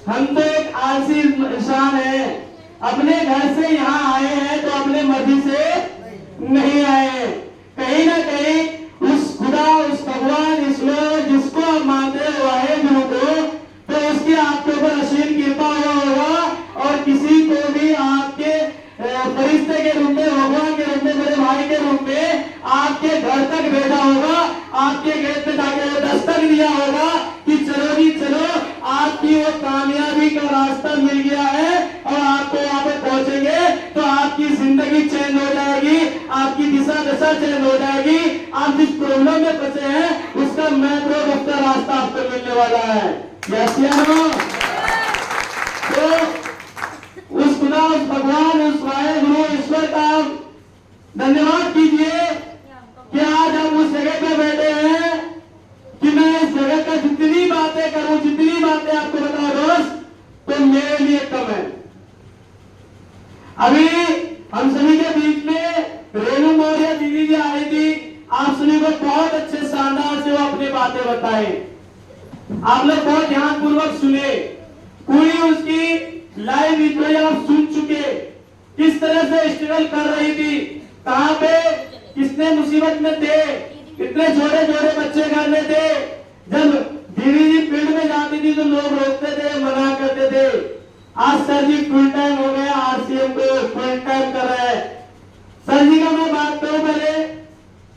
हम तो एक आलसी इंसान है, अपने घर से यहाँ आए हैं तो अपने मर्जी से नहीं आए हैं। कहीं ना कहीं उस खुदा, उस भगवान, ईश्वर जिसको आप मानते हो वाहेगुरु को, तो उसकी आपके ऊपर असीम कृपा हुआ होगा और किसी को भी आपके फरिश्ते के रूप में, भगवान के रूप में, मेरे भाई के रूप में आपके घर तक भेजा होगा, आपके गेट पे जाके दस्तक दिया होगा कि चलो जी चलो, आपकी वो कामयाबी का रास्ता मिल गया है और आपको वहां पे पहुंचेंगे तो आपकी जिंदगी चेंज हो जाएगी, आपकी दिशा दशा चेंज हो जाएगी। आप जिस प्रॉब्लम में फंसे हैं उसका मैट्रो का रास्ता आपको मिलने वाला है। यस या नो? तो उस खुदा, उस भगवान, उस वाहेगुरु ईश्वर का धन्यवाद कीजिए कि आज हम उस जगह पे बैठे हैं कि मैं इस जगह का जितनी बातें करूं, जितनी बातें आपको बताऊं रोज, तो मेरे लिए कम है। अभी हम सभी के बीच में रेणु मौर्य दीदी जी आई थी, आप सभी को बहुत अच्छे शानदार से वो अपनी बातें बताए, आप लोग बहुत ध्यानपूर्वक सुने, पूरी उसकी लाइव वीडियो आप सुन चुके, किस तरह से स्ट्रगल कर रही थी, कहां पे किसने मुसीबत में थे, इतने छोटे छोटे बच्चे घर में थे। जब दीदी जी फील्ड में जाती थी तो लोग रोकते थे, मना करते थे। आज सर जी फुल टाइम हो गया, आरसीएम को फुल टाइम कर रहे हैं। सर जी का मैं बात करूं पहले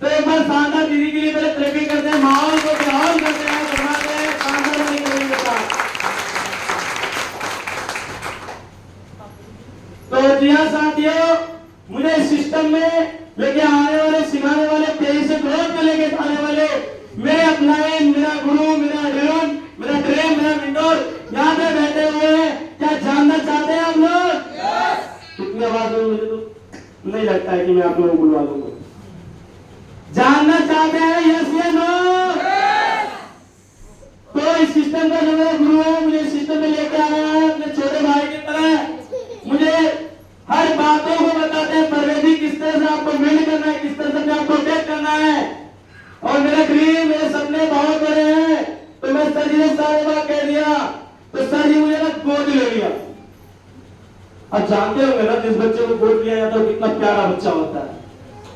तो एक बार शानदार दीदी के लिए पहले तरक्की करते हैं, माहौल को बेहाल करते हैं, बनाते हैं, शानदार बनी करेंगे साथ। तो जी हाँ साथियों, मुझे इस सिस्टम में लेके आने वाले, सिखाने वाले, तेजी से ग्रोथ में लेके आने वाले मेरे अपलाइन, मेरा गुरु, मेरा ड्रीम, मेरा ड्रीम, मेरा विंडोर यहाँ पे बैठे हुए हैं। क्या जानना चाहते हैं आप लोग? कितनी आवाज हो? मुझे तो नहीं लगता है कि मैं आप लोगों को बुलवा दूंगा। जानना चाहते हैं? यस या नो? तो इस सिस्टम का जो मेरा गुरु है, मुझे इस सिस्टम में लेके आया है अपने छोटे भाई की तरह। मुझे हर बातों को बताते हैं, परवेजी किस तरह से आपको बिल्ड करना है, किस तरह से आपको टेक करना है। और मेरा ड्रीम, मेरे सपने बहुत बड़े हैं। तो मैं सर जी ने सारी बात कह दिया तो सर जी मुझे ना गोद ले लिया। अब जानते होंगे ना, जिस बच्चे को गोद लिया जाता है कितना प्यारा बच्चा होता है।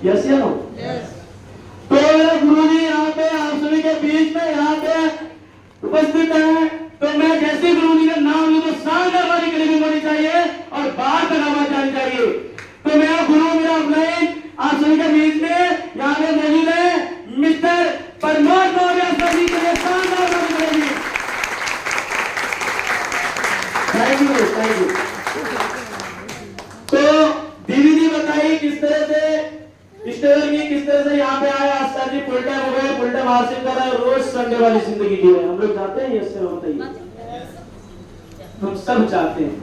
यस या नो? तो मेरे गुरु जी यहाँ पे आप सभी के बीच में यहाँ पे उपस्थित है। तो मैं जैसे गुरु जी का नाम लूं तो शानदार वाली कलीमी होनी चाहिए और बात आवाज आनी चाहिए। तो मेरा गुरु, मेरा अपलाइन आप सभी के बीच में यहाँ पे मौजूद है मिस्टर प्रमोद मौर्य सर जी के लिए शानदार वाली Kalimi. Thank you, thank you. तो दीदी जी बताइए किस तरह से स्ट्रगल की, किस तरह से यहाँ पे आया। सर जी फुल टाइम हो गए, फुल टाइम हासिल कर रहे हैं, रोज संडे वाली जिंदगी जी रहे हैं। हम लोग चाहते हैं? यस सर बताइए। हम सब चाहते हैं,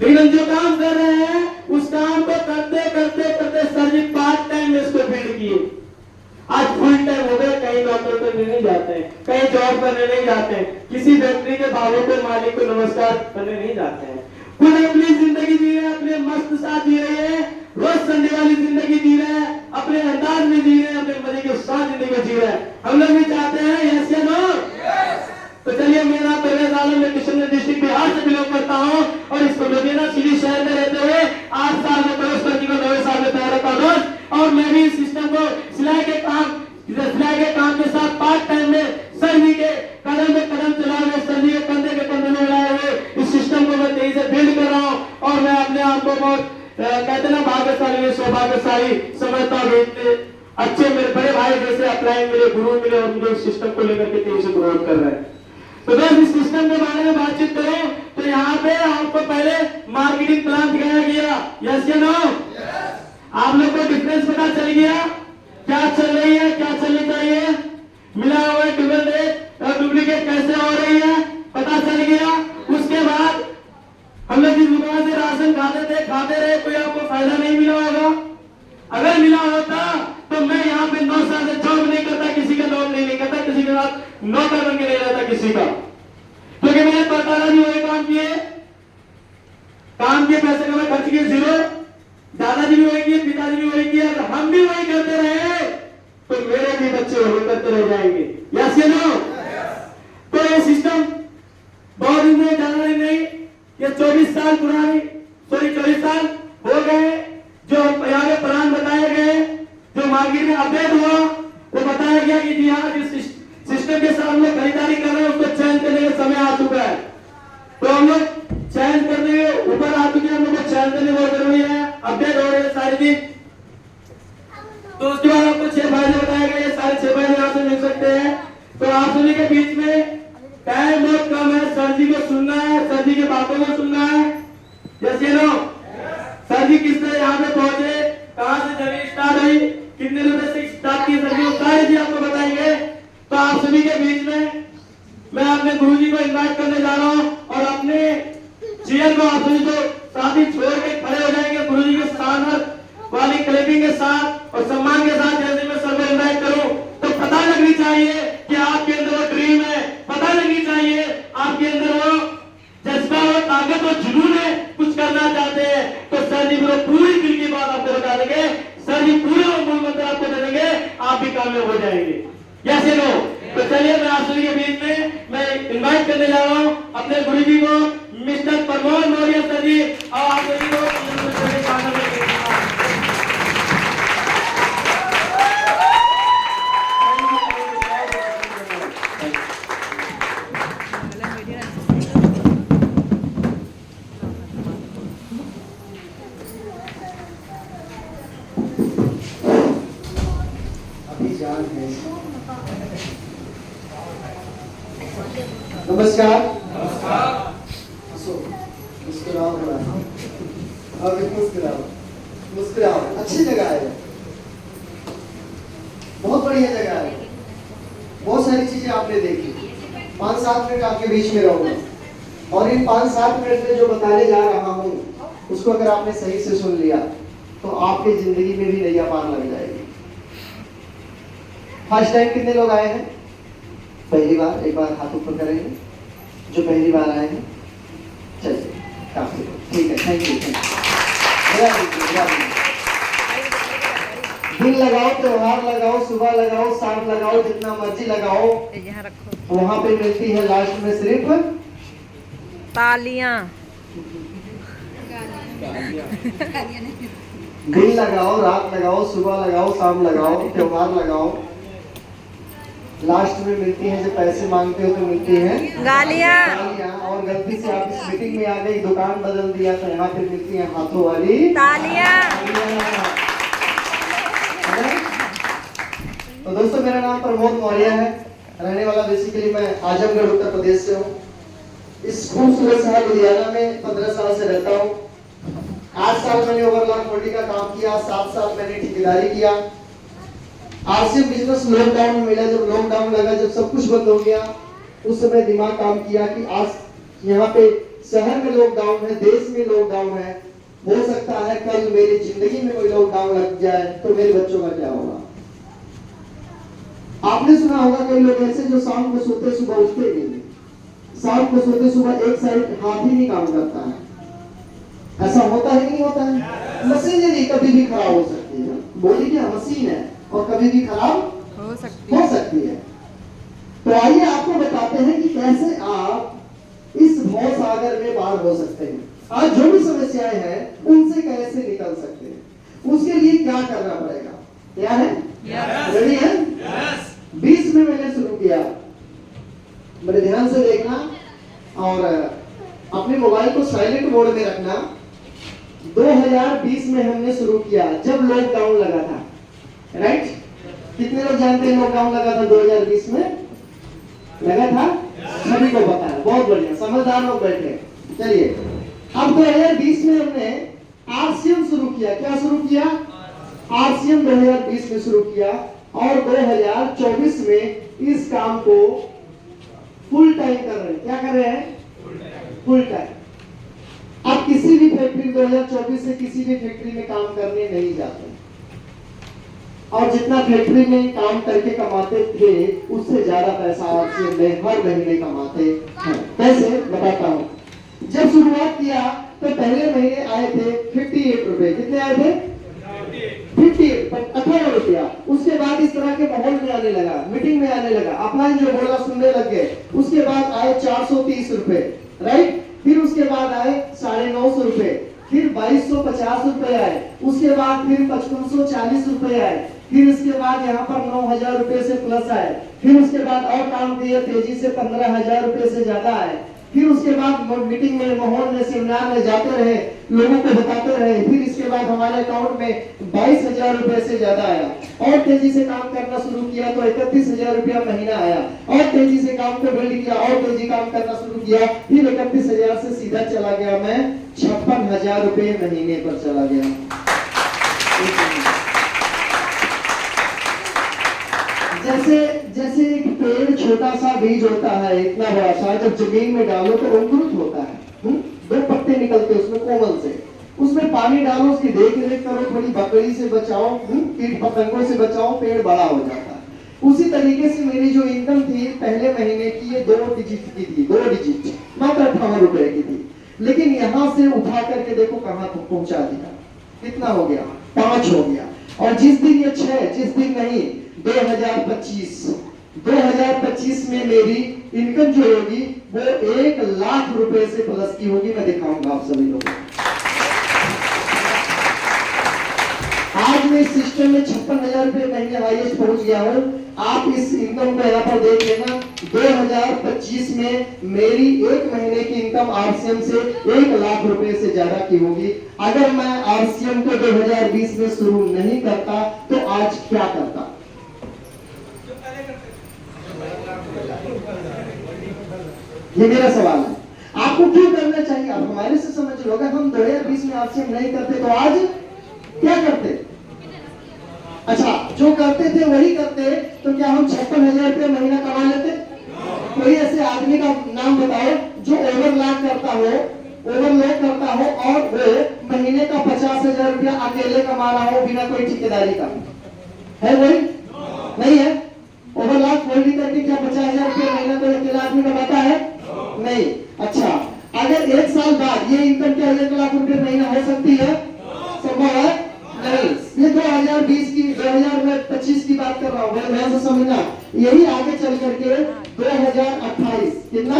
लेकिन हम जो काम कर रहे हैं उस काम को करते करते करते सर जी पार्ट टाइम में इसको बिल्ड किए, आज फुल टाइम हो गए। कहीं नौकरी करने नहीं जाते हैं, कहीं जॉब करने नहीं जाते हैं, किसी फैक्ट्री के बाबू को, मालिक को नमस्कार करने नहीं जाते हैं। खुद अपनी जिंदगी जी रहे हैं, अपने मस्त साथ जी रहे हैं, रोज संडे वाली जिंदगी जी रहे हैं, अपने अंदाज में जी रहे हैं, अपने मजे के साथ जिंदगी जी रहे हैं। हम लोग भी चाहते हैं? यस या नो? तो चलिए, मेरा परवेज आलम, मैं किशनगंज डिस्ट्रिक्ट बिहार से बिलोंग करता हूँ और इसको लुधियाना सिटी शहर में रहते हुए 8 साल में प्रवेश करके 9वें साल में तैयार रहता हूँ। और मैं भी इस सिस्टम को सिलाई के काम के साथ पार्ट टाइम में सर जी के कदम में कदम चलाए हुए, सर जी के कंधे के कंधे में मिलाए हुए इस सिस्टम को मैं तेजी से बिल्ड कर रहा हूँ। और मैं अपने आप को बहुत कहते ना भाग्यशाली, सौभाग्यशाली समझता हूँ। अच्छे मेरे बड़े भाई जैसे अपलाइन मेरे गुरु मिले और मुझे इस सिस्टम को लेकर के तेजी से ग्रोथ कर रहे हैं। तो बस इस सिस्टम के बारे में बातचीत करें तो यहाँ पे आपको पहले मार्केटिंग प्लान दिखाया गया। यस या नो? आप लोग को डिफरेंस पता चल गया, क्या चल रही है, क्या चलनी चाहिए, मिला हुआ डुबल रेट और डुप्लीकेट कैसे हो रही है, पता चल गया। उसके बाद हम लोग जिस दुकान से राशन खाते रहे, कोई आपको फायदा नहीं मिला होगा। अगर मिला होता तो मैं यहाँ पे 9 साल से जॉब नहीं करता, किसी का जॉब नहीं करता, किसी के साथ नौकर बन के नहीं रहता किसी का, क्योंकि मैंने दादा जी वही काम किए, पैसे का मैं खर्च किए 0, दादाजी भी वही किए, पिताजी भी वही किए। अगर हम भी वही करते रहे तो मेरे भी बच्चे वही करते रह जाएंगे। यस या नो? तो ये सिस्टम बहुत दिन में जाना नहीं, ये 24 साल पुरानी 24 साल हो गए जो यहाँ पे प्लान बताए गए, जो मार्केट में अपडेट हुआ वो बताया गया कि जी हाँ जिस सिस्टम के साथ हम लोग खरीदारी कर रहे हैं उसको चयन करने का समय आ चुका है। तो हम लोग चयन करने के ऊपर आ चुके हैं, हम लोग को चयन करने बहुत जरूरी है, अपडेट हो रहे हैं सारी चीज। तो उसके बाद आपको 6 फायदे बताए गए, ये सारे 6 फायदे यहाँ से मिल सकते हैं। तो आप सभी के बीच में टाइम बहुत कम है, सर जी को सुनना है, सर जी की बातों को सुनना है। यस या नो? सर जी किस तरह यहाँ पे पहुंचे, कहाँ से जर्नी स्टार्ट हुई, कितने रुपए से स्टार्ट की, सर जी वो सारी चीज आपको बताएंगे। तो आप सभी के बीच में मैं अपने गुरुजी को इनवाइट करने जा रहा हूँ और अपने चेयर को आप सभी को साथ ही छोड़ के खड़े हो जाएंगे गुरुजी के शानदार वाली क्लैपिंग के साथ और सम्मान के साथ। जैसे मैं सबको इनवाइट करूं तो पता लगनी चाहिए कि आपके अंदर वो ड्रीम है, पता लगनी चाहिए आपके अंदर वो जज्बा और ताकत और जुनून है, कुछ करना चाहते हैं। तो सर जी वो पूरी दिल की बात आपको बता देंगे, सर जी पूरे मूल मंत्र आपको दे देंगे, आप भी कामयाब हो जाएंगे। यस या नो? तो चलिए मैं आप सभी के बीच में मैं इनवाइट करने जा रहा हूँ अपने गुरुजी को, मिस्टर प्रमोद मौर्य सर जी, और आप सभी को नमस्कार। मुस्कुराओ, मुस्कुराओ, मुस्कुराओ। अच्छी जगह है, बहुत बढ़िया जगह है, बहुत सारी चीजें आपने देखी। 5-7 मिनट आपके बीच में रहूंगा और इन 5-7 मिनट में जो बताने जा रहा हूँ उसको अगर आपने सही से सुन लिया तो आपकी जिंदगी में भी नैया पार लग जाएगी। फर्स्ट टाइम कितने लोग आए हैं? पहली बार? एक बार हाथ ऊपर करेंगे जो पहली बार आए हैं। चलिए काफी ठीक है, थैंक यू। दिन लगाओ, त्योहार लगाओ, सुबह लगाओ, शाम लगाओ, जितना मर्जी लगाओ, वहां पे मिलती है लास्ट में सिर्फ तालियां। दिन लगाओ, रात लगाओ, सुबह लगाओ, शाम लगाओ, त्योहार लगाओ, लास्ट में मिलती है, जब पैसे मांगते हो तो मिलती है गालियां। और गलती से आप इस मीटिंग में आ गए, दुकान बदल दिया तो यहाँ पे मिलती है हाथों वाली तालियां। तो दोस्तों मेरा नाम प्रमोद मौर्य है, रहने वाला बेसिकली मैं आजमगढ़ उत्तर प्रदेश से हूँ। इस खूबसूरत शहर लुधियाना में 15 साल से रहता हूँ। 8 साल मैंने ओवरलॉक बॉडी का काम किया, 7 साल मैंने ठेकेदारी किया। आरसीएम बिजनेस लॉकडाउन में मिला, जब लॉकडाउन लगा, जब सब कुछ बंद हो गया, उस समय दिमाग काम किया कि आज यहाँ पे शहर में लॉकडाउन है, देश में लॉकडाउन है, हो सकता है कल मेरी जिंदगी में कोई लॉकडाउन लग जाए तो मेरे बच्चों का क्या होगा। आपने सुना होगा कई लोग ऐसे जो शाम को सोते सुबह उठते नहीं, शाम को सोते सुबह एक साइड हाथ ही नहीं काम करता है। ऐसा होता है नहीं होता है? मशीनरी कभी भी खराब हो सकती है, बोली क्या मशीन है और कभी भी खराब हो सकती है। तो आइए आपको बताते हैं कि कैसे आप इस भव सागर में पार हो सकते हैं। आज जो भी समस्याएं हैं उनसे कैसे निकल सकते हैं, उसके लिए क्या करना पड़ेगा। क्या है? रेडी है? 20 में मैंने शुरू किया, बड़े ध्यान से देखना और अपने मोबाइल को साइलेंट मोड में रखना। 2020 में हमने शुरू किया जब लॉकडाउन लगा था, राइट? कितने लोग जानते हैं लॉकडाउन लगा था 2020 में? लगा था? सभी को पता है, बहुत बढ़िया, समझदार लोग बैठे। चलिए अब 2020 में हमने आरसीएम शुरू किया। क्या शुरू किया? आरसीएम 2020 में शुरू किया और 2024 में इस काम को फुल टाइम कर रहे हैं। क्या कर रहे हैं? Full time. अब किसी भी फैक्ट्री 2024 से किसी भी फैक्ट्री में काम करने नहीं जाते और जितना फैक्ट्री में काम करके कमाते थे उससे ज्यादा पैसा आरसीएम में हर महीने कमाते हैं। कैसे बताता हूँ। जब शुरुआत किया तो पहले महीने आए थे 58 रुपए। कितने आए थे? 58 रुपया। उसके बाद इस तरह के माहौल में आने लगा, मीटिंग में आने लगा, अपना जो बोला सुनने लग गए। उसके बाद आए 430 रुपए, राइट? फिर उसके बाद आए 900 रुपए, फिर 2250 रुपए आए, उसके बाद फिर 5540 रुपए आए, फिर इसके बाद यहाँ पर 9000 रुपए से प्लस आए, फिर उसके बाद और काम किए तेजी से 15000 रुपए से ज्यादा आए, फिर उसके बाद मीटिंग में, माहौल में, सेमिनार में जाते रहे, लोगों को बताते रहे, फिर इसके बाद हमारे अकाउंट में 22000 रुपए से ज्यादा आया, और तेजी से काम करना शुरू किया तो 31000 रुपया महीना आया, और तेजी से काम को बिल्ड किया और तेजी काम करना शुरू किया, फिर 31000 से सीधा चला गया मैं 56,000 रुपए महीने पर चला गया। जैसे जैसे एक पेड़ छोटा सा बीज होता है, इतना बड़ा सा, जब जमीन में डालो तो अंकुरित होता है, 2 पत्ते निकलते हैं उसमें कोमल से, उसमें पानी डालो, उसकी देख रेख करो, थोड़ी बकरी से बचाओ, कीट पतंगों से बचाओ, पेड़ बड़ा हो जाता है। उसी तरीके से मेरी जो इनकम थी पहले महीने की, ये 2 डिजिट की थी, 2 डिजिट, मात्र 58 रुपए की थी, लेकिन यहाँ से उठा करके देखो कहाँ तक पहुंचा दिया, कितना हो गया, 5 हो गया। और जिस दिन ये 6, जिस दिन नहीं 2025 में मेरी इनकम जो होगी वो 1 लाख रुपए से प्लस की होगी। मैं दिखाऊंगा आप सभी लोगों को। आज मैं इस सिस्टम में 56,000 रुपए महीने हाईएस्ट पहुंच गया हूं। आप इस इनकम को यहाँ पर देख लेना, 2025 में मेरी 1 महीने की इनकम आरसीएम से 1 लाख रुपए से ज्यादा की होगी। अगर मैं आरसीएम को 2020 में शुरू नहीं करता तो आज क्या करता? ये मेरा सवाल है, आपको क्यों करना चाहिए? आप हमारे से समझ लो, अगर हम 2020 में आरसीएम नहीं करते तो आज क्या करते? अच्छा, जो करते थे वही करते तो क्या हम 56,000 रुपये महीना कमा लेते? कोई ऐसे आदमी का नाम बताओ जो ओवरलैप करता हो, ओवरलैप करता हो और वो महीने का 50,000 रुपया अकेले कमा रहा हो बिना कोई ठेकेदारी का, है कोई? नहीं है। ओवरलैप फोल्डिंग करके क्या 50,000 रुपया महीना कोई अकेला आदमी कमाता है? नहीं। अच्छा, अगर 1 साल बाद ये इनकम क्या 1 लाख रुपए महीना हो सकती है? संभव है? नहीं। ये 2025 की बात कर रहा हूँ, मैं ध्यान से समझना। यही आगे चल करके 2028 कितना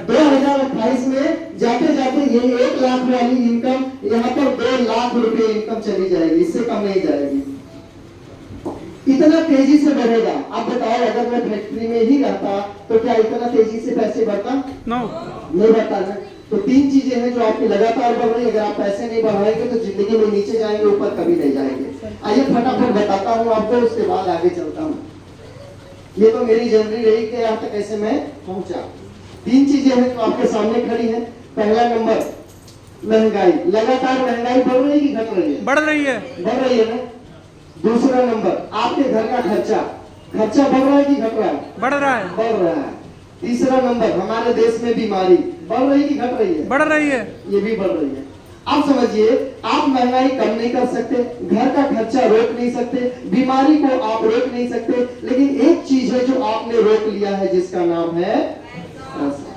2028 में जाते जाते ये 1 लाख वाली इनकम यहाँ पर 2 लाख रुपए इनकम चली जाएगी, इससे कम नहीं जाएगी। इतना तेजी से बढ़ेगा। अब बताओ, अगर मैं फैक्ट्री में ही रहता तो क्या इतना तेजी से पैसे बढ़ता? नहीं बढ़ता ना। तो 3 चीजें हैं जो आपकी लगातार बढ़ रही है। अगर आप पैसे नहीं बढ़ाएंगे तो जिंदगी में नीचे जाएंगे, ऊपर कभी नहीं जाएंगे। आइए फटाफट बताता हूँ आपको, उसके बाद आगे चलता हूँ। ये तो मेरी जर्नी रही कि यहाँ तक कैसे मैं पहुंचा। 3 चीजें हैं जो आपके सामने खड़ी है। पहला नंबर महंगाई। लगातार महंगाई बढ़ रही है कि घट रही है? बढ़ रही है। बढ़ रही है ना। दूसरा नंबर आपके घर का खर्चा बढ़ रहा है कि घट रहा है? बढ़ रहा है। बढ़ रहा है। तीसरा नंबर हमारे देश में बीमारी बढ़ रही है कि घट रही है? बढ़ रही है। ये भी बढ़ रही है। आप समझिए, आप महंगाई कम नहीं कर सकते, घर का खर्चा रोक नहीं सकते, बीमारी को आप रोक नहीं सकते, लेकिन एक चीज है जो आपने रोक लिया है जिसका नाम है पैसा।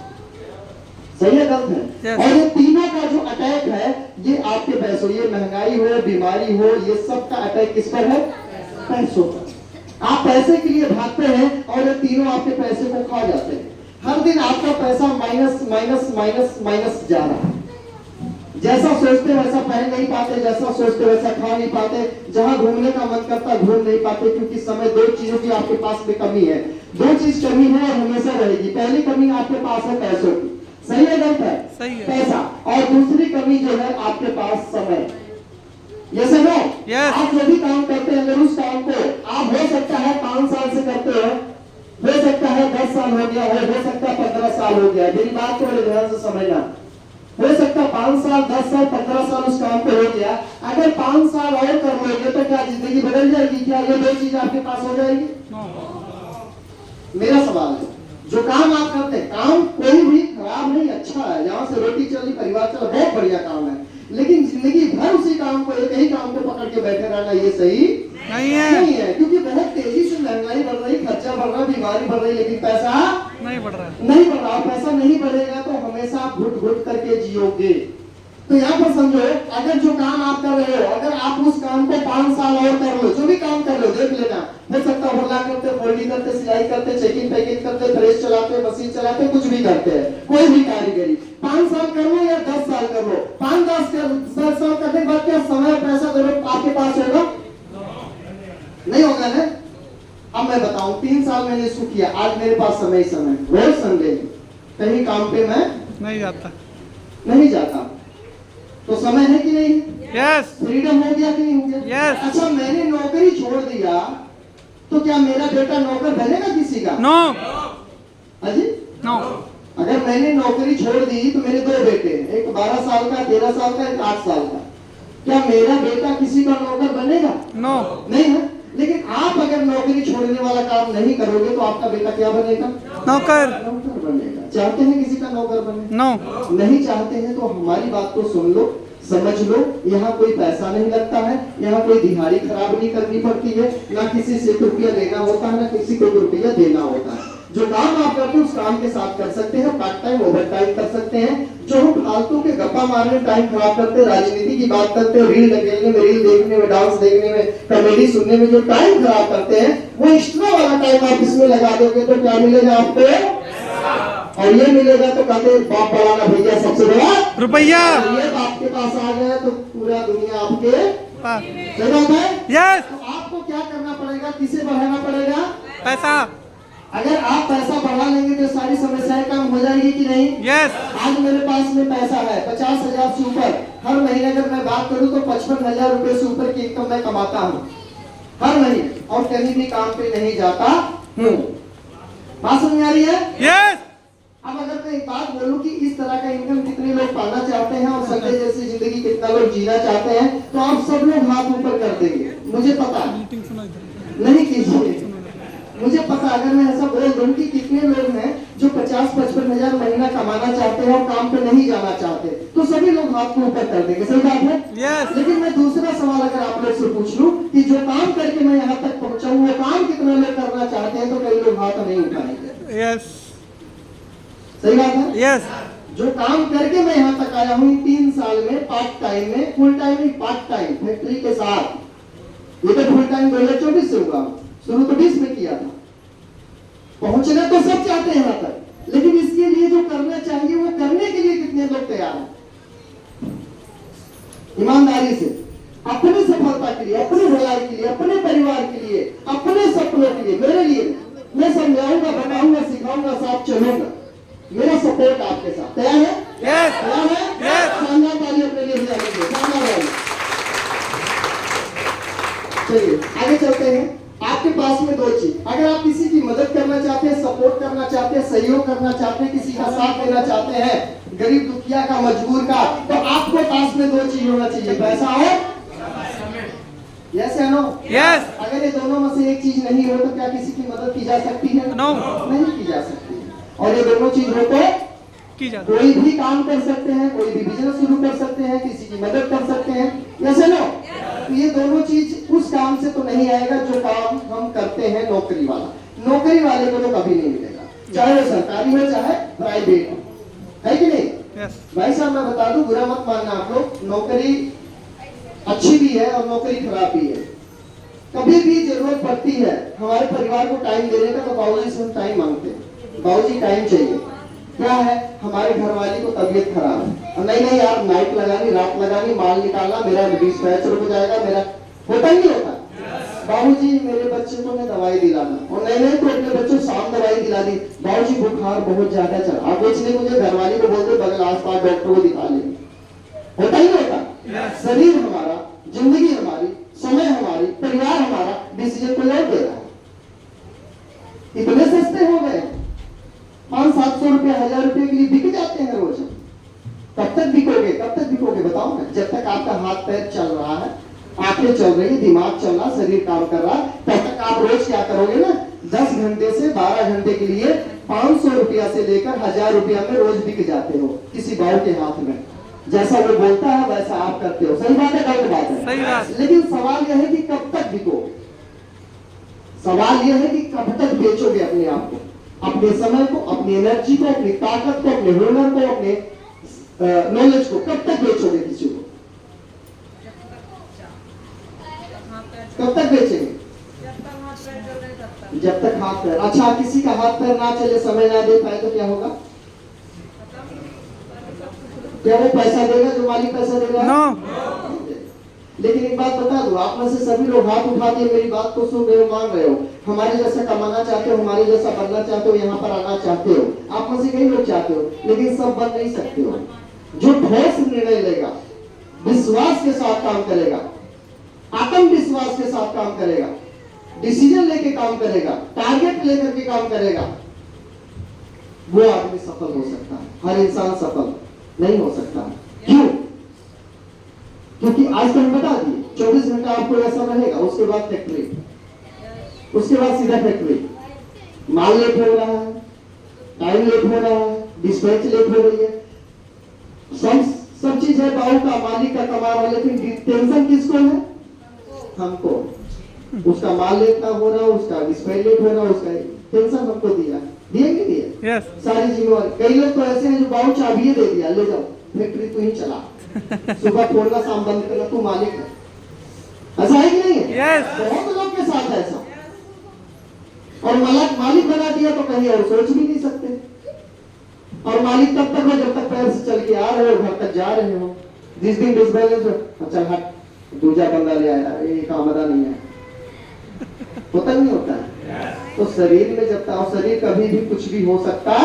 सही है गलत है? और ये तीनों का जो अटैक है ये आपके पैसों, ये महंगाई हो, बीमारी हो, ये सब का अटैक किस पर है? पैसों पर। आप पैसे के लिए भागते हैं और ये तीनों आपके पैसे को खा जाते हैं। हर दिन आपका पैसा माइनस माइनस माइनस माइनस जा रहा है। जैसा सोचते वैसा पहन नहीं पाते, जैसा सोचते वैसा खा नहीं पाते, जहां घूमने का मन करता घूम नहीं पाते, क्योंकि समय 2 चीजों की आपके पास में कमी है। 2 चीज कमी है और हमेशा रहेगी। पहली कमी आपके पास है पैसों की। सही है गलत है? सही है। पैसा। और दूसरी कमी जो है आपके पास समय। यस है नो? यस। आप जो भी काम करते हैं, अगर उस काम को आप हो सकता है 5 साल से करते हो सकता है 10 साल हो गया हो सकता है 15 साल हो गया। मेरी बात को बड़े ध्यान से समझना। हो सकता है 5 साल 10 साल 15 साल उस काम पे हो गया। अगर 5 साल और कर लोगे तो क्या जिंदगी बदल जाएगी? क्या ये 2 चीज आपके पास हो जाएगी? मेरा सवाल है, जो काम आप करते हैं, काम कोई भी खराब नहीं, अच्छा है, जहां से रोटी चली परिवार चला, बहुत बढ़िया काम है, लेकिन जिंदगी भर उसी काम को, एक ही काम को पकड़ के बैठे रहना ये सही नहीं है। क्योंकि बहुत तेजी से महंगाई बढ़ रही, खर्चा बढ़ रहा, बीमारी बढ़ रही, लेकिन पैसा नहीं बढ़ रहा। पैसा नहीं बढ़ेगा तो हमेशा आप घुट घुट करके जियोगे। तो यहाँ पर समझो, अगर जो काम आप कर रहे हो, अगर आप उस काम को 5 साल और कर लो, जो भी काम कर लो, देख लेना, हो सकता है ओवरलैप करते, फोल्डिंग करते, सिलाई करते, चेकिंग पैकिंग करते, प्रेस चलाते, मशीन चलाते, कुछ भी करते हैं, कोई भी कारीगरी 5 साल कर लो या 10 साल कर लो, साल करने के बाद क्या समय और पैसा दोनों आपके पास होगा? नहीं होगा ना। अब मैं बताऊं, 3 साल मैंने इसको किया, आज मेरे पास समय रोज संडे कहीं काम पे मैं नहीं जाता, तो समय है कि नहीं? यस फ्रीडम हो गया कि नहीं हो गया? Yes. अच्छा, मैंने नौकरी छोड़ दिया तो क्या मेरा बेटा नौकर बनेगा किसी का? नो अजी, नो अगर मैंने नौकरी छोड़ दी तो मेरे 2 बेटे हैं, एक 12 साल का, 13 साल का, एक 8 साल का। क्या मेरा बेटा किसी का नौकर बनेगा? नो नहीं है। लेकिन आप अगर नौकरी छोड़ने वाला काम नहीं करोगे तो आपका बेटा क्या बनेगा? नौकर नौकर बनेगा। चाहते हैं किसी का नौकर बने? नो नहीं चाहते हैं तो हमारी बात को सुन लो, समझ लो। यहाँ कोई पैसा नहीं लगता है, यहाँ कोई दिहाड़ी खराब नहीं करनी पड़ती है, ना किसी से रुपया लेना होता है, ना किसी को रुपया देना होता है। जो काम आप करते हैं उस काम के साथ कर सकते हैं, पार्ट टाइम ओवर टाइम कर सकते हैं। जो हम फालतू के गप्पा मारने टाइम खराब करते हैं, राजनीति की बात करते हैं, रील खेलने में, रील देखने में, डांस देखने में, कॉमेडी सुनने में जो टाइम खराब करते हैं, वो एक्स्ट्रा वाला टाइम आप इसमें लगा दोगे तो क्या मिलेगा आपको? और ये मिलेगा तो कहते बाप बढ़ाना भैया सबसे बड़ा रुपया। ये बाप के पास आ गया तो पूरा दुनिया आपके सही बात है। यस तो आपको क्या करना पड़ेगा? किसे बढ़ाना पड़ेगा? पैसा। अगर आप पैसा बढ़ा लेंगे तो सारी समस्याएं कम हो जाएगी कि नहीं? यस आज मेरे पास में पैसा है 50,000 से ऊपर। हर महीने अगर मैं बात करूं तो 55,000 रुपए से ऊपर की इनकम मैं कमाता हूं हर महीने, और कहीं भी काम पे नहीं जाता हूं। बात समझ आ रही है? यस अब अगर मैं एक बात बोलूं कि इस तरह का इनकम कितने लोग पाना चाहते हैं और संजय जैसी जिंदगी कितना लोग जीना चाहते हैं, तो आप सब लोग हाथ ऊपर कर देंगे। मुझे पता नहीं कीजिए, मुझे पता। अगर मैं ऐसा बोल दूं कि कितने लोग हैं जो 50-55 हजार महीना कमाना चाहते हैं और काम पे नहीं जाना चाहते, तो सभी लोग हाथ को ऊपर कर देंगे। सही बात है? Yes. लेकिन मैं दूसरा सवाल अगर आप लोग से पूछ लूं कि जो काम करके मैं यहाँ तक पहुंचा हूँ वो काम कितने लोग करना चाहते हैं, तो कई लोग हाथ नहीं उठाएंगे। यस सही बात है? यस जो काम करके मैं यहाँ तक आया हूँ 3 साल में, पार्ट टाइम में, फुल टाइम नहीं, पार्ट टाइम फैक्ट्री के साथ। ये तो फुल टाइम 2024 से हुआ, शुरू तो 20 में किया था। पहुंचना तो सब चाहते हैं यहाँ तक, लेकिन इसके लिए जो करना चाहिए वो करने के लिए कितने लोग तैयार हैं? ईमानदारी से अपनी सफलता के लिए, अपनी भलाई के लिए, अपने परिवार के लिए, अपने सपनों के लिए, मेरे लिए मैं समझाऊंगा, बताऊंगा, सिखाऊंगा, साथ चलूंगा। मेरा सपोर्ट आपके साथ। तैयार है? यस तैयार है? Yes. शानदार ताली अपने लिए बजाने दो। शानदार ताली। चलिए आगे चलते हैं। आपके पास में 2 चीज, अगर आप किसी की मदद करना चाहते हैं, सपोर्ट करना चाहते हैं, सहयोग करना चाहते हैं, किसी का साथ देना चाहते हैं, गरीब दुखिया का, मजबूर का, तो आपके पास में 2 चीज होना चाहिए, पैसा और यस या नो? यस अगर ये दोनों में से एक चीज नहीं हो तो क्या किसी की मदद की जा सकती है? नो नहीं की जा सकती है। और ये दोनों चीज हो तो की जाती कोई भी काम कर सकते हैं, कोई भी बिजनेस शुरू कर सकते हैं, किसी की मदद कर सकते हैं, जैसे नो। तो ये दोनों चीज उस काम से तो नहीं आएगा जो काम हम करते हैं नौकरी वाला। नौकरी वाले को तो कभी नहीं मिलेगा, चाहे वो सरकारी हो चाहे प्राइवेट हो, है कि नहीं? यस भाई साहब मैं बता दूं, बुरा मत मानना आप लोग, नौकरी अच्छी भी है और नौकरी खराब भी है। कभी भी जरूरत पड़ती है हमारे परिवार को टाइम देने का, तो बाबूजी से हम टाइम मांगते हैं, बाबूजी टाइम चाहिए। क्या है, हमारे घर वाली को तबीयत खराब है, नहीं यार नाइट लगानी, रात लगानी, माल निकालना, मेरा डिस्पैच हो जाएगा, मेरा होता ही नहीं होता। बाबूजी मेरे बच्चे को ने दवाई दिलाना, और नहीं तो अपने बच्चों शाम दवाई दिला दी। बाबूजी बुखार बहुत ज्यादा चला, आप इसलिए मुझे घर वाली को बोलते बगल आस पास डॉक्टर को दिखा ले, होता ही नहीं होता। शरीर हमारा, जिंदगी हमारी, समय हमारी, परिवार हमारा, डिसीजन कोई और दे रहा है। इतने सस्ते हो गए, 500-700 रुपए, 1000 रुपए के लिए बिक जाते हैं रोज। कब तक बिकोगे, कब तक बिकोगे बताओ ना? जब तक आपका हाथ पैर चल रहा है, आंखें चल रही, दिमाग चल रहा, शरीर काम कर रहा, तब तक आप रोज क्या करोगे ना, 10 घंटे से 12 घंटे के लिए 500 रुपया से लेकर 1000 रुपया में रोज बिक जाते हो किसी बाऊ के हाथ में। जैसा वो बोलता है वैसा आप करते हो। सही बात है, गलत बात है? सही बात। लेकिन सवाल यह है कि कब तक बिकोगे? सवाल यह है कि कब तक बेचोगे अपने आप को, अपने समय को, अपनी एनर्जी को, अपनी ताकत को, अपने हुनर को, अपने नॉलेज को, कब तक बेचोगे किसी को? कब तक बेचेंगे? जब तक हाथ पैर। अच्छा, किसी का हाथ पैर ना चले, समय ना दे पाए तो क्या होगा? क्या वो पैसा देगा जो मालिक पैसा देगा? नो। लेकिन एक बात बता दो, आप में से सभी लोग हाथ उठा के मेरी बात को सुन रहे हो, मान रहे हो, हमारे जैसा कमाना चाहते हो, हमारे जैसा बनना चाहते हो, यहाँ पर आना चाहते हो। आप में से कई लोग चाहते हो, लेकिन सब बन नहीं सकते हो। जो ठोस निर्णय लेगा, विश्वास के साथ काम करेगा, आत्मविश्वास के साथ काम करेगा, डिसीजन लेके काम करेगा, टारगेट लेकर के काम करेगा, वो आदमी सफल हो सकता है। हर इंसान सफल नहीं हो सकता। क्यों? क्योंकि आज तो हम बता दिए 24 घंटा आपको ऐसा रहेगा, उसके बाद फैक्ट्री, उसके बाद सीधा फैक्ट्री। माल लेट हो रहा है, टाइम लेट हो रहा है, डिस्पैच लेट हो रही है, सब चीज है बाहू का, मालिक का, कमा रहा है, लेकिन टेंशन किसको है? हमको। उसका माल लेट ना हो रहा, उसका डिस्पैच लेट हो रहा, उसका टेंशन हमको दिया कि दिया। यस। सारी जिम्मेवारी। कई लोग तो ऐसे हैं जो बाहू चाबी दे दिया, ले जाओ फैक्ट्री तू ही चला, सुबह खोलना शाम बंद करना, तू मालिक है। ऐसा है कि नहीं है? Yes. बहुत लोग के साथ ऐसा। और मालिक बना दिया तो कहीं और सोच भी नहीं सकते। और मालिक तब तक हो जब तक पैर से चल के आ रहे हो, घर तक जा रहे हो। जिस दिन डिसबैलेंस हो, चल हट, दूसरा बंदा ले आया, ये कामदा नहीं है, होता नहीं होता है। तो शरीर में जब तक, शरीर कभी भी कुछ भी हो सकता।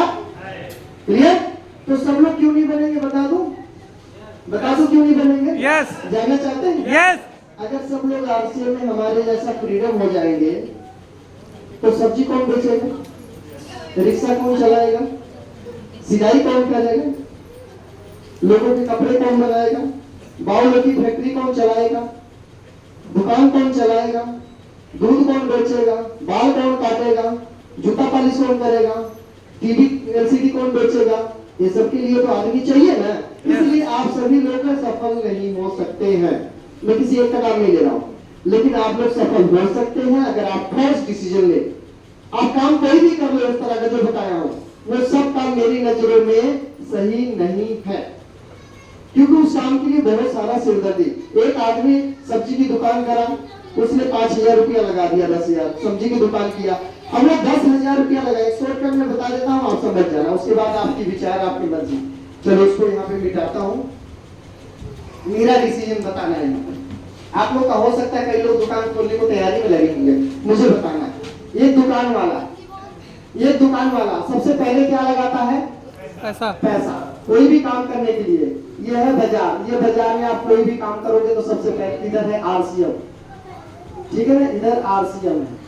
क्लियर? तो सब लोग क्यों नहीं बनेंगे बता दूं क्यों नहीं बनेंगे? यस। जानना चाहते हैं? यस। अगर सब लोग आरसीएम में हमारे जैसा फ्रीडम हो जाएंगे तो सब्जी कौन बेचेगा, रिक्शा कौन चलाएगा, सिलाई कौन करेगा, लोगों के कपड़े कौन बनाएगा, बाउल की फैक्ट्री कौन चलाएगा, दुकान कौन चलाएगा, दूध कौन बेचेगा, बाल कौन काटेगा, जूता पॉलिश कौन करेगा, टीवी एलसीडी कौन बेचेगा? ये सब के लिए तो आदमी चाहिए ना। इसलिए आप सभी लोग सफल नहीं हो सकते हैं। मैं किसी एक का नाम नहीं ले रहा हूँ, लेकिन आप लोग सफल हो सकते हैं अगर आप ठोस डिसीजन ले। आप काम कोई भी कर लो, इस तरह का जो बताया हूँ, वो सब काम मेरी नजरों में सही नहीं है, क्योंकि उस काम के लिए बहुत सारा सिरदर्दी। एक आदमी सब्जी की दुकान करा, उसने 5,000 रुपया लगा दिया, 10,000 सब्जी की दुकान किया, अब वो 10,000 रुपया लगाए। शॉर्टकट में बता देता हूँ, आप समझ जाना, उसके बाद आपकी विचार, आपकी मर्जी। चलो इसको यहाँ पे मिटाता हूँ, मेरा डिसीजन बताना है। आप लोग का हो सकता है कई लोग दुकान खोलने को तैयारी में लगे होंगे, मुझे बताना है। ये दुकान वाला सबसे पहले क्या लगाता है? पैसा। कोई भी काम करने के लिए। ये है बाजार, ये बाजार में आप कोई भी काम करोगे तो सबसे पहले इधर है आरसीएम, ठीक है ना, इधर आरसीएम है।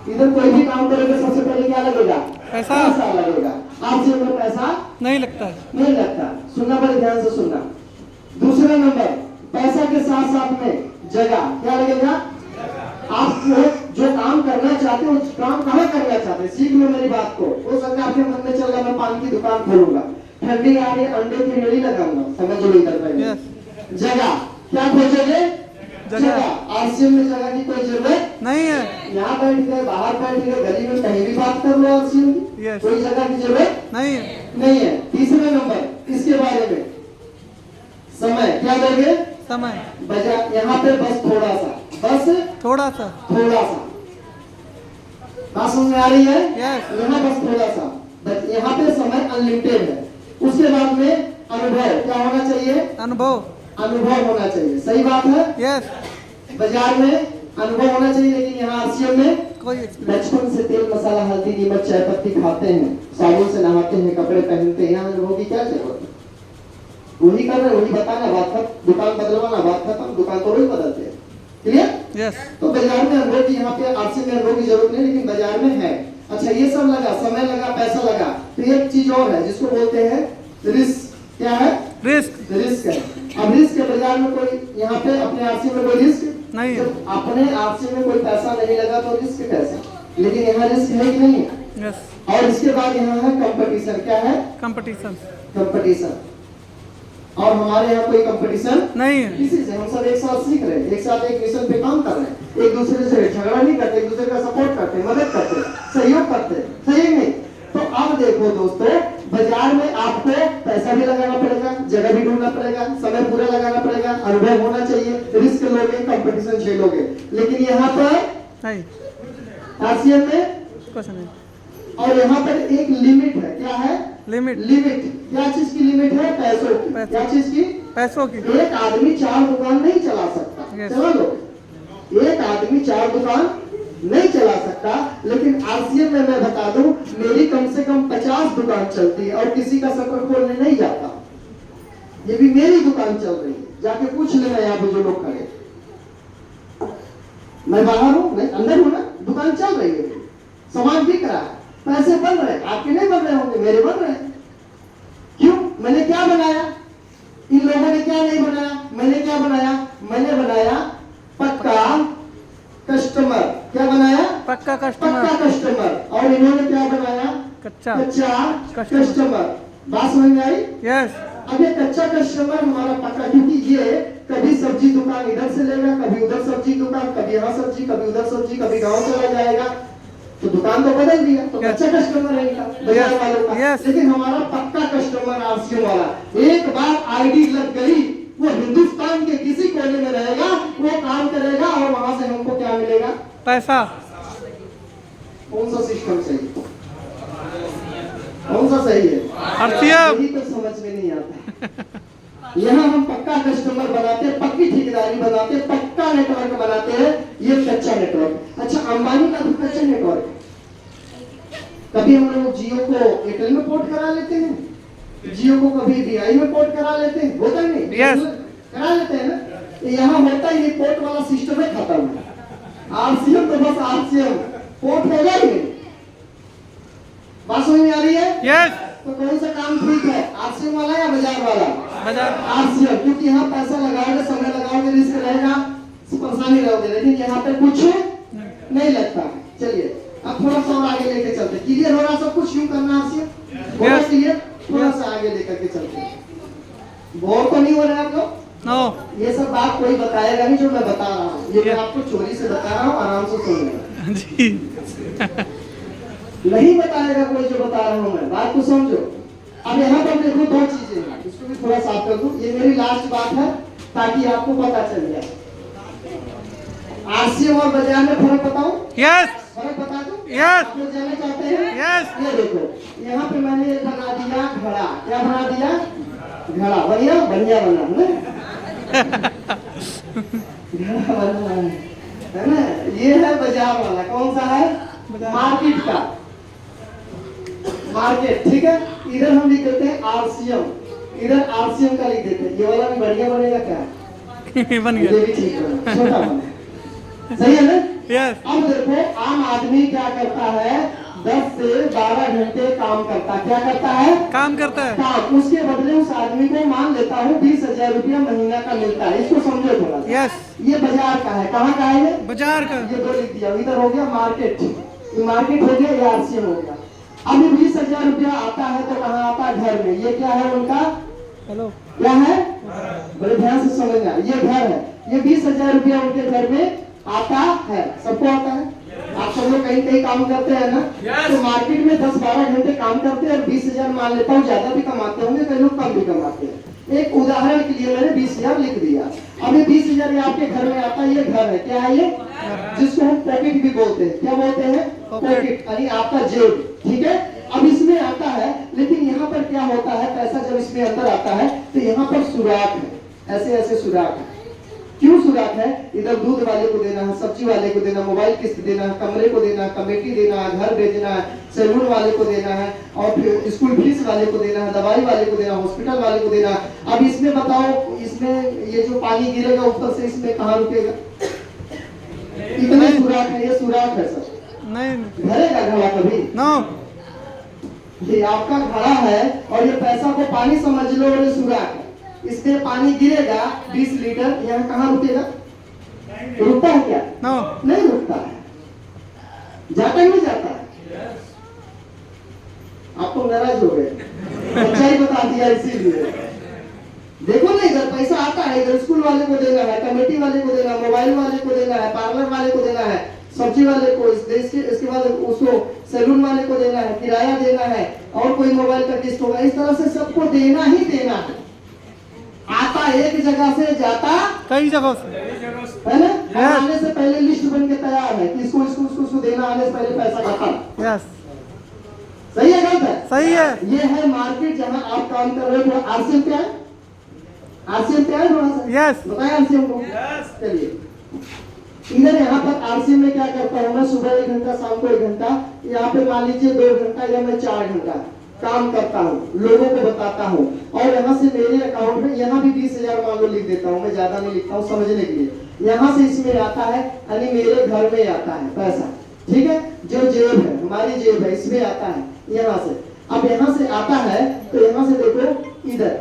इधर कोई भी काम करोगे सबसे पहले क्या लगेगा? पैसा लगेगा। आरसीएम में पैसा नहीं लगता। सुनना बड़े ध्यान से सुनना। दूसरा नंबर, पैसा के साथ साथ में जगह क्या लगेगा? आप जो काम करना चाहते हो, काम कहाँ करना चाहते हैं, सीख लो मेरी बात को। हो सकता है आपके मन में चल रहा मैं पान की दुकान खोलूंगा, ठंडी आ रही अंडे की रेहड़ी लगाऊंगा, समझ लो इधर पहले। जगह क्या खोजोगे? जगह। आरसीएम में जगह की कोई जरूरत नहीं है। यहाँ बैठ गए, बाहर बैठ गए, गली में कहीं भी बात कर लो, आरसीएम की कोई जगह की जरूरत नहीं है। तीसरा नंबर इसके बारे में, समय क्या दोगे? समय। बजाय यहाँ पे बस थोड़ा सा बात समझ में आ रही है? यहाँ बस थोड़ा सा, यहाँ पे समय अनलिमिटेड है। उसके बाद में अनुभव क्या होना चाहिए? अनुभव होना चाहिए। सही बात है? बाजार में अनुभव होना चाहिए, लेकिन यहाँ आरसीएम में बचपन से तेल मसाला हल्दी नीमक चाय पत्ती खाते हैं, साबुन से नहाते हैं, कपड़े पहनते हैं, यहाँ अनुभव की क्या जरूरत है? वही कर रहे, वही बताना, बात खत्म। दुकान बदलवाना, बात खत्म। दुकान तो वही बदलते हैं। क्लियर? तो बाजार में अनुभव की, यहाँ पे आरसीएम में अनुभव की जरूरत नहीं, लेकिन बाजार में है। अच्छा, ये सब लगा, समय लगा, पैसा लगा, तो एक चीज और है जिसको बोलते हैं रिस्क। क्या है? रिस्क है। अब रिस्क के बाजार में कोई, यहाँ पे अपने आरसीएम में कोई रिस्क नहीं है। अपने आरसीएम में कोई पैसा नहीं लगा तो रिस्क कैसा? लेकिन यहाँ रिस्क है कि नहीं है? और इसके बाद यहाँ है कंपटीशन। क्या है? कंपटीशन। और हमारे यहाँ कोई कंपटीशन नहीं है किसी से। हम सब एक साथ सीख रहे हैं, एक साथ एक मिशन पे काम कर रहे हैं, एक दूसरे से झगड़ा नहीं करते, एक दूसरे का सपोर्ट करते हैं, मदद करते हैं, सहयोग करते हैं। सही नहीं? तो अब देखो दोस्तों, बाजार में आपको पैसा भी लगाना पड़ेगा, जगह भी ढूंढना पड़ेगा, समय पूरा लगाना पड़ेगा, अनुभव होना चाहिए, रिस्क लोगे, कंपटीशन झेलोगे। लेकिन यहाँ पर आरसीएम में और यहाँ पर एक लिमिट है। क्या है? लिमिट। क्या चीज की लिमिट है? पैसों पैसों की। क्या चीज की? पैसों की। एक आदमी 4 दुकान नहीं चला सकता। Yes. चला लो, एक आदमी 4 दुकान नहीं चला सकता, लेकिन आरसीएम में मैं बता दूं, मेरी कम से कम 50 दुकान चलती है और किसी का शटर खोलने नहीं जाता। ये भी मेरी दुकान चल रही है, जाके पूछ लेना यहाँ पे जो लोग खड़े। मैं बाहर हूँ, मैं अंदर हूँ ना, दुकान चल रही है, सामान बिक रहा है, पैसे बन रहे हैं। आपके नहीं बन रहे होंगे, मेरे बन रहे हैं। क्यों? मैंने क्या बनाया? इन लोगों ने क्या नहीं बनाया? मैंने क्या बनाया? मैंने बनाया पक्का कस्टमर। क्या बनाया? पक्का कस्टमर। पक्का कस्टमर। और इन्होंने क्या बनाया? कच्चा कच्चा कस्टमर। बात समझ में आई? यस। अब ये कच्चा कस्टमर हमारा पक्का, क्योंकि ये कभी सब्जी दुकान इधर से लेगा, कभी उधर सब्जी दुकान, कभी यहाँ सब्जी, कभी उधर सब्जी, कभी गांव चला जाएगा, तो दुकान तो बदल दिया, तो कच्चा कस्टमर रहेगा बाजार वालों का। लेकिन हमारा पक्का कस्टमर आरसीएम वाला, एक बार आईडी लग गई, वो हिंदुस्तान के किसी कोने में रहेगा, वो काम करेगा और वहां से हमको क्या मिलेगा? पैसा। कौन सा सिस्टम सही? कौन सा सही है? आरसीएम। यही तो समझ में नहीं आता। यहाँ हम पक्का कस्टमर बनाते हैं, पक्की ठेकेदारी बनाते हैं, पक्का नेटवर्क बनाते हैं, ये कच्चा नेटवर्क। अच्छा, अंबानी का भी कच्चा नेटवर्क है। कभी हम लोग जियो को एयरटेल में पोर्ट करा लेते हैं, जियो को कभी वीआई में पोर्ट करा लेते हैं, होता ही नहीं? Yes. करा लेते हैं ना। यहाँ होता ही नहीं, पोर्ट वाला सिस्टम है खत्म। आरसीएम तो बस आरसीएम, पोर्ट होगा ही नहीं। बात समझ में आ रही है? यस। तो कौन सा काम ठीक है, आरसीएम वाला या बाजार वाला? बाजार। आरसीएम, क्योंकि यहाँ पैसा लगाओगे, समय लगाओगे, रिस्क रहेगा, परेशानी रहोगे, लेकिन यहाँ पे कुछ नहीं लगता। चलिए अब थोड़ा सा और आगे लेके चलते। क्लियर हो रहा सब कुछ? यूं करना आरसीएम होना क्लियर? थोड़ा सा आगे लेकर के चलते। बोर तो नहीं हो रहे आप लोग? नो। ये सब बात कोई बताएगा नहीं जो मैं बता रहा हूँ, ये मैं आपको चोरी से बता रहा हूँ, आराम से सुन लेना। जी। नहीं बताएगा कोई जो बता रहा हूँ मैं, बात को समझो। अब यहाँ पर देखो 2 चीजें हैं, इसको भी थोड़ा साफ कर दूं। ये मेरी लास्ट बात है ताकि आपको पता चल जाए। आरसीएम और बाजार में फर्क बताऊं? यस। फर्क बता दूं? यस। आप लोग जानना चाहते हैं? यस। ये देखो, यहाँ पे मैंने बना दिया घड़ा। क्या बना दिया? घड़ा। बढ़िया बढ़िया बना है घड़ा बना है ना? ये है बाजार वाला। कौन सा है? मार्केट का, मार्केट। ठीक है, इधर हम लिख देते हैं आरसीएम, इधर आरसीएम का लिख देते हैं। ये वाला भी बढ़िया बनेगा क्या? बन गया। ये भी ठीक है, छोटा बना। सही है ना? यस। अब देखो, आम आदमी क्या करता है? 10 से 12 घंटे काम करता। क्या करता है? काम करता है। काम। उसके बदले उस आदमी को मान लेता हूँ 20,000 रुपया महीना का मिलता है। इसको समझो थोड़ा सा। यस। ये बाजार का है। कहाँ का है ये? बाजार का। ये 2 लिख दिया। इधर हो गया मार्केट, ये मार्केट हो गया, ये आरसीएम हो गया। अब 20,000 रुपया आता है तो कहाँ आता है? घर में। ये क्या है उनका? हेलो। क्या है? बड़े ध्यान से समझना, ये घर है। ये 20,000 रुपया उनके घर में आता है। सबको आता है? आप सब लोग कहीं कहीं काम करते हैं ना? तो मार्केट में 10-12 घंटे काम करते हैं और 20,000 मान लेता हूँ, ज्यादा भी कमाते होंगे, कई लोग कम भी कमाते हैं। एक उदाहरण के लिए मैंने 20,000 लिख दिया। अब ये 20,000 आपके घर में आता है। ये घर है। क्या है ये? जिसको हम पॉकेट भी बोलते हैं। क्या बोलते हैं? पॉकेट, यानी आपका जेब। ठीक है, अब इसमें आता है, लेकिन यहाँ पर क्या होता है? पैसा जब इसमें अंदर आता है तो यहाँ पर सुराख है, ऐसे ऐसे सुराख है। क्यों सुराख है? इधर दूध वाले को देना है, सब्जी वाले को देना, मोबाइल किस्त देना है, कमरे को देना है, कमेटी देना है, घर भेजना है, सैलून वाले को देना है, और फिर स्कूल फीस वाले को देना है, दवाई वाले को देना, हॉस्पिटल वाले को देना है। अब इसमें बताओ, इसमें ये जो पानी गिरेगा ऊपर से, इसमें कहाँ रुकेगा? इतने सुराख है, ये सुराख है सर। नहीं। भरेगा घड़ा कभी? नो। ये आपका घड़ा है और ये पैसा को पानी समझ लो, और ये सुराख है। इसमें पानी गिरेगा 20 लीटर, यहाँ कहाँ रुकेगा? रुकता है क्या? नो। नहीं रुकता है। जाता ही नहीं जाता है। आप तो नाराज हो गए, सच्चाई बता दिया इसीलिए। देखो ना, इधर पैसा आता है, इधर स्कूल वाले को देना है, कमेटी वाले को देना, मोबाइल वाले को देना है, पार्लर वाले को देना है, सब्जी वाले को, इसके बाद उसको सैलून वाले को देना है, किराया देना है, और कोई मोबाइल का किस्त होगा। इस तरह से सबको देना ही देना है। आता एक जगह से, जाता कई जगह से, है ना? आने से पहले लिस्ट बन के तैयार है कि इसको इसको इसको देना, आने से पहले पैसा खत्म। यस। सही है गलत है? सही है। ये है मार्केट जहाँ आप काम कर रहे हो। आरसीएम क्या है? आरसीएम पे आए थोड़ा सा यस बताएं आरसीएम को। चलिए इधर यहाँ पर आरसीएम में क्या करता हूँ मैं, सुबह 1 घंटा, शाम को 1 घंटा, यहाँ पे मान लीजिए 2 घंटा या मैं 4 घंटा काम करता हूँ, लोगों को बताता हूँ, और यहाँ से मेरे अकाउंट में यहाँ भी 20,000 मान लो लिख देता हूँ, मैं ज्यादा नहीं लिखता हूँ समझने के लिए। यहाँ से इसमें आता है, यानी मेरे घर में आता है पैसा, ठीक है, जो जेब है हमारी जेब है इसमें आता है यहाँ से। अब यहाँ से आता है तो यहाँ से देखो इधर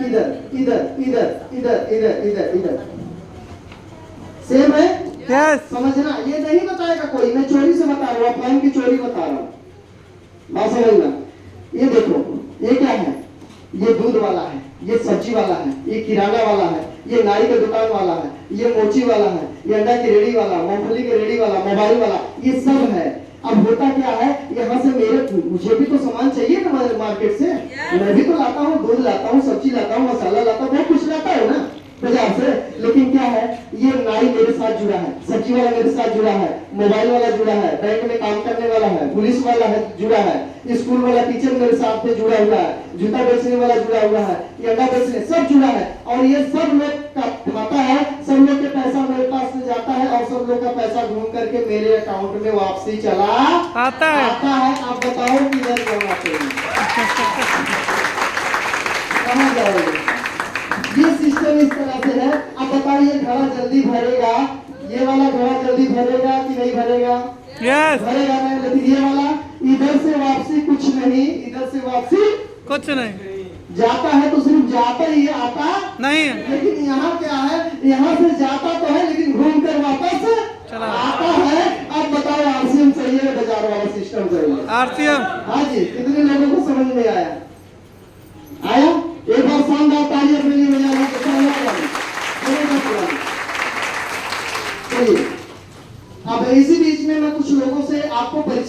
इधर इधर इधर इधर इधर इधर इधर सेम है, यस समझना। ये नहीं बताएगा कोई, मैं चोरी से बता रहा हूँ, ऑफलाइन की चोरी बता रहा हूँ, बात समझना। ये देखो ये क्या है, ये दूध वाला है, ये सब्जी वाला है, ये किराना वाला है, ये नाई के दुकान वाला है, ये मोची वाला है, ये अंडा की रेडी वाला, मूंगफली की रेडी वाला, मोबाइल वाला, ये सब है। अब होता क्या है, यहाँ से मुझे भी तो सामान चाहिए ना मार्केट से, मैं भी तो लाता हूँ, दूध लाता हूँ, सब्जी लाता हूँ, मसाला लाता हूँ, बहुत कुछ लाता हूँ ना बाजार से। लेकिन क्या है, ये नाई मेरे साथ जुड़ा है, सब्जी वाला मेरे साथ जुड़ा है, मोबाइल वाला जुड़ा है, बैंक में काम करने वाला है, पुलिस वाला है जुड़ा है, स्कूल वाला टीचर मेरे साथ में जुड़ा हुआ है, जूता बेचने वाला जुड़ा हुआ है, ये अंडा बेचने सब जुड़ा है। और ये सब लोग का खाता है, सब लोग के पैसा मेरे पास से जाता है, और सब लोग का पैसा घूम करके मेरे अकाउंट में वापसी चला आता है। आप बताओ किधर जाना चाहिए, कहाँ जाओगे? ये सिस्टम इस तरह से है। अब बताइए घड़ा जल्दी भरेगा, ये वाला घड़ा जल्दी भरेगा कि नहीं भरेगा? यस भरेगा नहीं, लेकिन ये वाला इधर से वापसी कुछ नहीं, इधर से वापसी कुछ नहीं जाता है तो सिर्फ जाता ही है, आता नहीं लेकिन यहाँ क्या है, यहाँ से जाता तो है लेकिन घूम कर वापस चला आता है। अब बताओ आरसीएम सही है, बाजार वाला सिस्टम सही है? आरसीएम हाँ जी, कितने लोगों को समझ में आया? आया? एक बार शानदार ताली अपने लिए बजा लो। चलिए अब इसी बीच में मैं कुछ लोगों से आपको परिचय